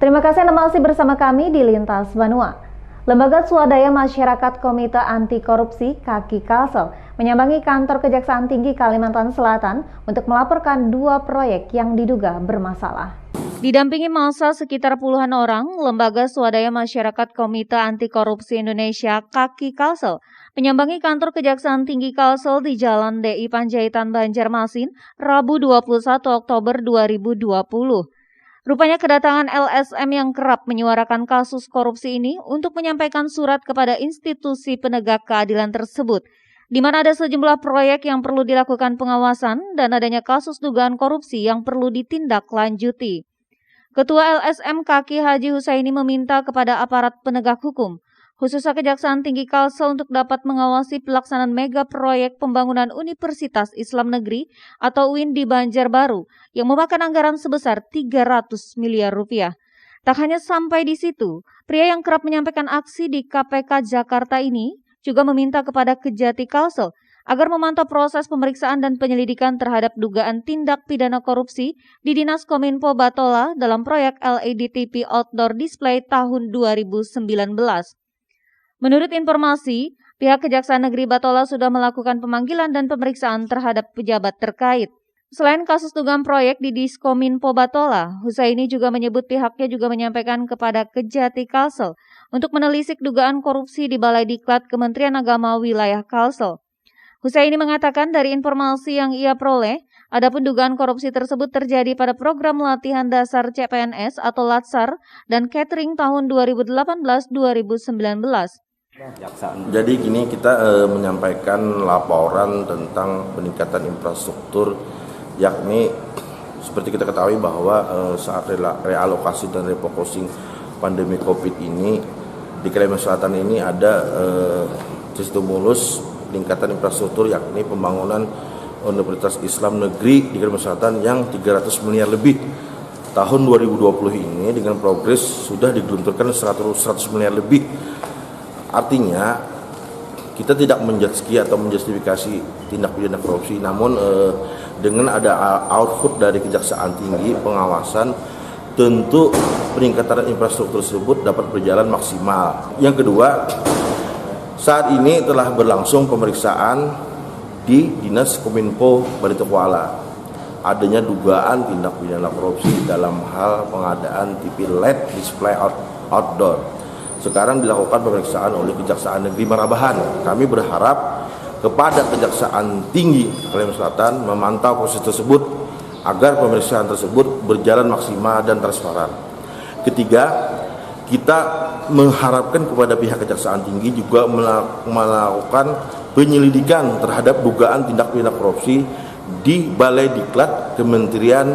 Terima kasih Anda masih bersama kami di Lintas Banua. Lembaga Swadaya Masyarakat Komite Anti Korupsi (KAKI) Kalsel menyambangi kantor Kejaksaan Tinggi Kalimantan Selatan untuk melaporkan 2 proyek yang diduga bermasalah. Didampingi massa sekitar puluhan orang, Lembaga Swadaya Masyarakat Komite Anti Korupsi Indonesia (KAKI) Kalsel menyambangi kantor Kejaksaan Tinggi Kalsel di Jalan DI Panjaitan Banjarmasin, Rabu 21 Oktober 2020. Rupanya kedatangan LSM yang kerap menyuarakan kasus korupsi ini untuk menyampaikan surat kepada institusi penegak keadilan tersebut, di mana ada sejumlah proyek yang perlu dilakukan pengawasan dan adanya kasus dugaan korupsi yang perlu ditindaklanjuti. Ketua LSM KAKI Haji Husaini meminta kepada aparat penegak hukum, khususnya Kejaksaan Tinggi Kalsel untuk dapat mengawasi pelaksanaan mega proyek pembangunan Universitas Islam Negeri atau UIN di Banjarbaru yang memakan anggaran sebesar 300 miliar rupiah. Tak hanya sampai di situ, pria yang kerap menyampaikan aksi di KPK Jakarta ini juga meminta kepada Kejati Kalsel agar memantau proses pemeriksaan dan penyelidikan terhadap dugaan tindak pidana korupsi di Dinas Kominfo Batola dalam proyek LED TV Outdoor Display tahun 2019. Menurut informasi, pihak Kejaksaan Negeri Batola sudah melakukan pemanggilan dan pemeriksaan terhadap pejabat terkait. Selain kasus dugaan proyek di Diskominfo Batola, Husaini juga menyebut pihaknya juga menyampaikan kepada Kejati Kalsel untuk menelisik dugaan korupsi di Balai Diklat Kementerian Agama Wilayah Kalsel. Husaini mengatakan dari informasi yang ia peroleh, adapun dugaan korupsi tersebut terjadi pada program latihan dasar CPNS atau Latsar dan catering tahun 2018-2019. Jadi gini, kita menyampaikan laporan tentang peningkatan infrastruktur, yakni seperti kita ketahui bahwa saat realokasi dan refocusing pandemi COVID ini di Kalimantan Selatan ini ada stimulus peningkatan infrastruktur, yakni pembangunan Universitas Islam Negeri di Kalimantan Selatan yang 300 miliar lebih. Tahun 2020 ini dengan progres sudah digelontorkan 100 miliar lebih. Artinya kita tidak menjudge atau menjustifikasi tindak pidana korupsi, namun dengan ada output dari Kejaksaan Tinggi pengawasan, tentu peningkatan infrastruktur tersebut dapat berjalan maksimal. Yang kedua, saat ini telah berlangsung pemeriksaan di Dinas Kominfo Baritokuala. Adanya dugaan tindak pidana korupsi dalam hal pengadaan TV LED display outdoor. Sekarang dilakukan pemeriksaan oleh Kejaksaan Negeri Marabahan. Kami berharap kepada Kejaksaan Tinggi Kalimantan Selatan memantau proses tersebut agar pemeriksaan tersebut berjalan maksimal dan transparan. Ketiga, kita mengharapkan kepada pihak Kejaksaan Tinggi juga melakukan penyelidikan terhadap dugaan tindak pidana korupsi di Balai Diklat Kementerian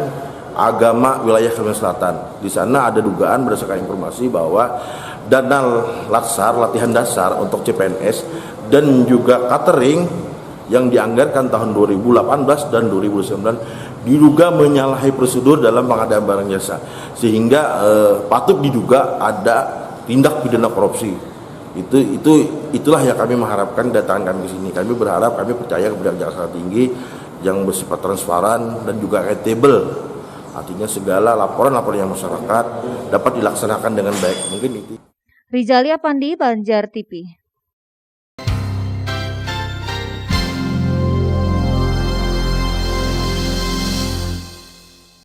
Agama Wilayah Kalimantan Selatan. Di sana ada dugaan berdasarkan informasi bahwa dana latsar latihan dasar untuk CPNS dan juga catering yang dianggarkan tahun 2018 dan 2019 diduga menyalahi prosedur dalam pengadaan barang jasa, sehingga patut diduga ada tindak pidana korupsi. Itulah yang kami mengharapkan datangan kami ke sini. Kami berharap, kami percaya kepada Kejaksaan Tinggi yang bersifat transparan dan juga accountable. Artinya segala laporan-laporan yang masyarakat dapat dilaksanakan dengan baik. Mungkin itu. Rizalia Pandi, Banjar TV.